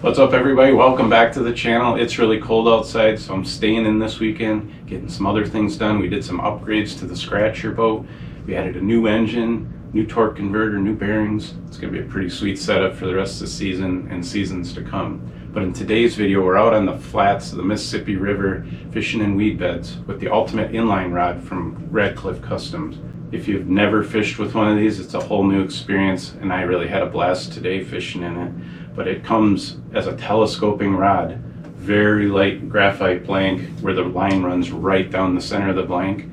What's up, everybody? Welcome back to the channel. It's really cold outside, so I'm staying in this weekend, getting some other things done. We did some upgrades to the Scratcher boat. We added a new engine, new torque converter, new bearings. It's going to be a pretty sweet setup for the rest of the season and seasons to come. But in today's video, we're out on the flats of the Mississippi River fishing in weed beds with the ultimate inline rod from Radcliffe Customs. If you've never fished with one of these, it's a whole new experience, and I really had a blast today fishing in it. But it comes as a telescoping rod, very light graphite blank where the line runs right down the center of the blank.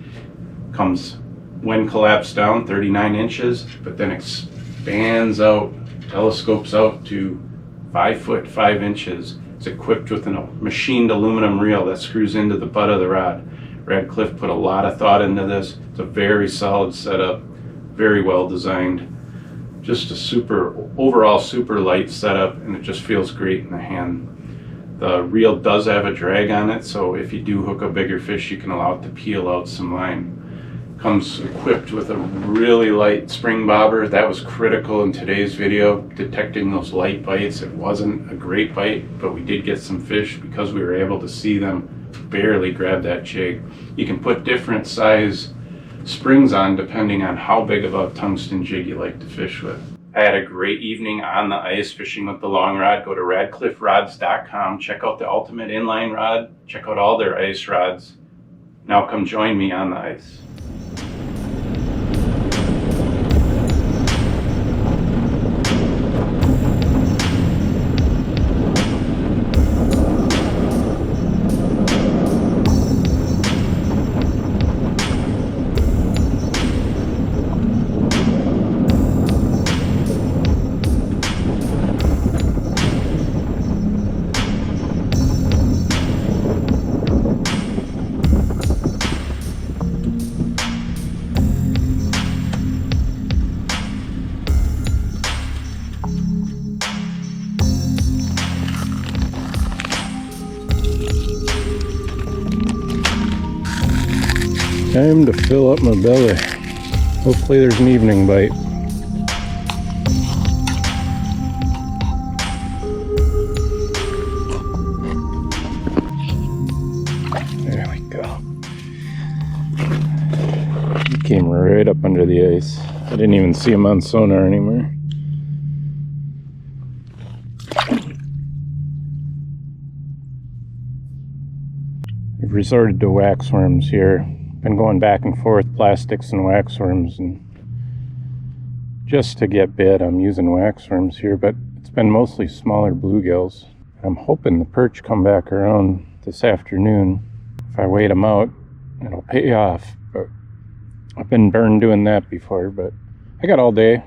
Comes when collapsed down 39 inches, but then expands out, telescopes out to 5 foot 5 inches. It's equipped with a machined aluminum reel that screws into the butt of the rod. Radcliffe put a lot of thought into this. It's a very solid setup, very well designed. Just a overall super light setup, and it just feels great in the hand. The reel does have a drag on it, so if you do hook a bigger fish, you can allow it to peel out some line. Comes equipped with a really light spring bobber. That was critical in today's video, detecting those light bites. It wasn't a great bite, but we did get some fish because we were able to see them barely grab that jig. You can put different size springs on depending on how big of a tungsten jig you like to fish with. I had a great evening on the ice fishing with the long rod. Go to radclifferods.com, check out the ultimate inline rod, check out all their ice rods. Now come join me on the ice. Time to fill up my belly. Hopefully there's an evening bite. There we go. He came right up under the ice. I didn't even see him on sonar anymore. I've resorted to waxworms here. Been going back and forth, plastics and waxworms, and just to get bit I'm using waxworms here, but it's been mostly smaller bluegills. I'm hoping the perch come back around this afternoon. If I wait them out, it'll pay off, but I've been burned doing that before. But I got all day,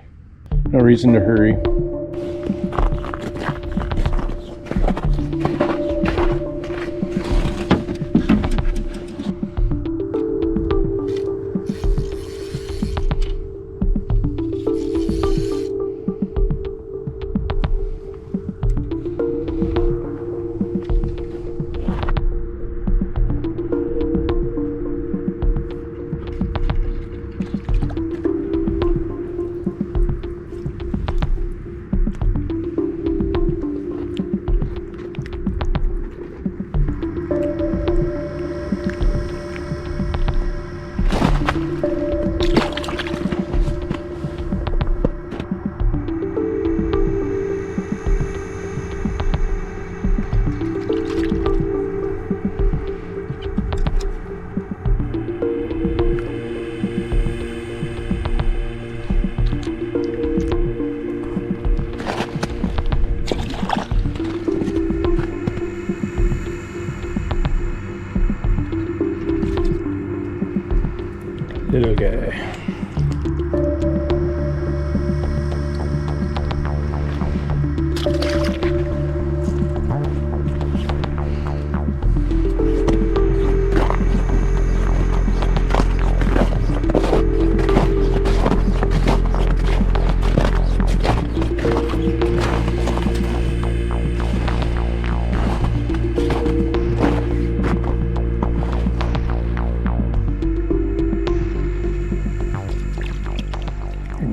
no reason to hurry. Little guy.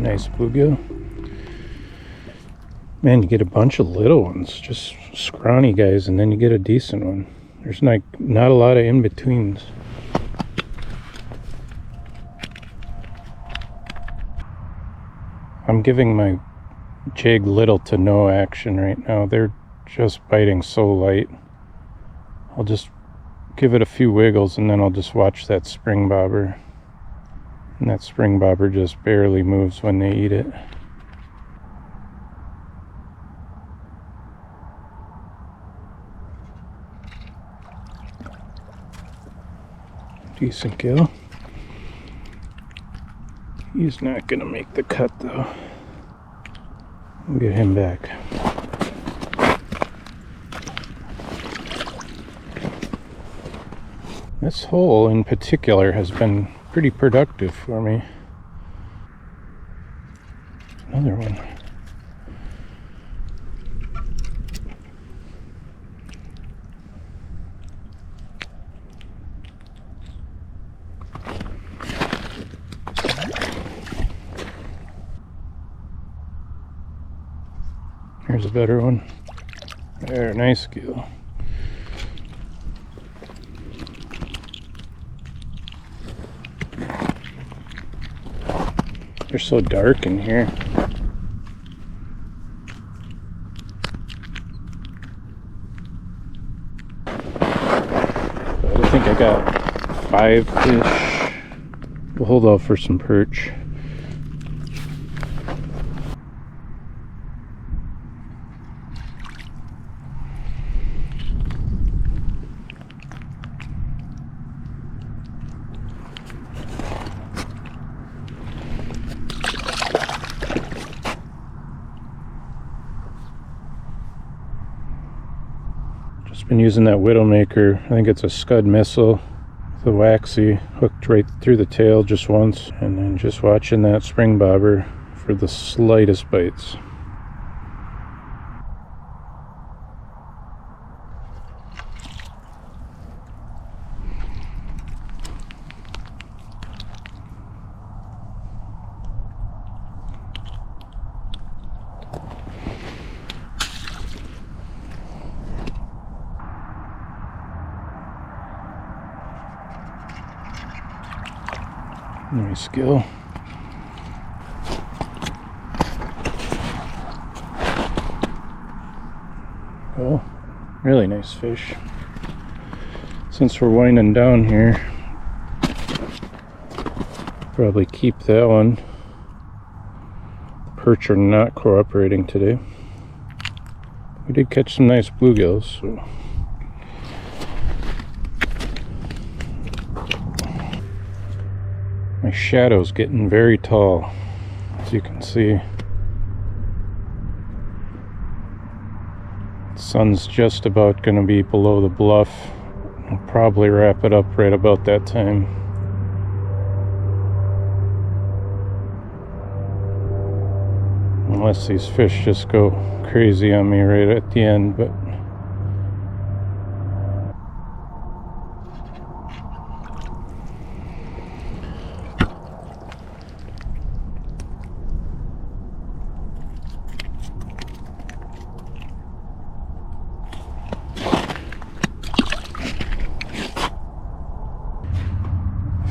Nice bluegill. Man, you get a bunch of little ones, just scrawny guys, and then you get a decent one. There's not a lot of in-betweens. I'm giving my jig little to no action right now. They're just biting so light. I'll just give it a few wiggles and then I'll just watch that spring bobber. And that spring bobber just barely moves when they eat it. Decent gill. He's not gonna make the cut though. We'll get him back. This hole in particular has been pretty productive for me. Another one. Here's a better one. There, nice gill. They're so dark in here. But I think I got 5 fish. We'll hold off for some perch. Been using that Widowmaker. I think it's a Scud missile, the waxy, hooked right through the tail just once, and then just watching that spring bobber for the slightest bites. Nice gill. Oh, really nice fish. Since we're winding down here, probably keep that one. The perch are not cooperating today. We did catch some nice bluegills, so. My shadow's getting very tall, as you can see. The sun's just about going to be below the bluff. I'll probably wrap it up right about that time. Unless these fish just go crazy on me right at the end, but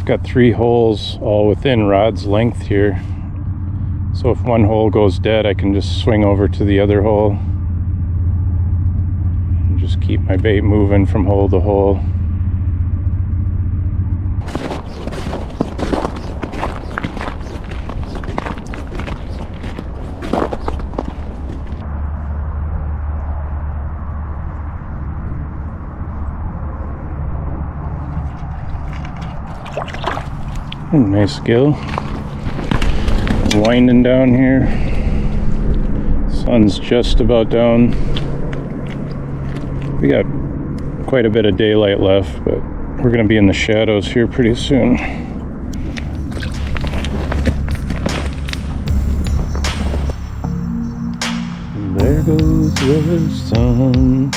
got 3 holes all within rod's length here, so if one hole goes dead I can just swing over to the other hole and just keep my bait moving from hole to hole. Nice gill. Winding down here. Sun's just about down. We got quite a bit of daylight left, but we're going to be in the shadows here pretty soon. There goes the sun.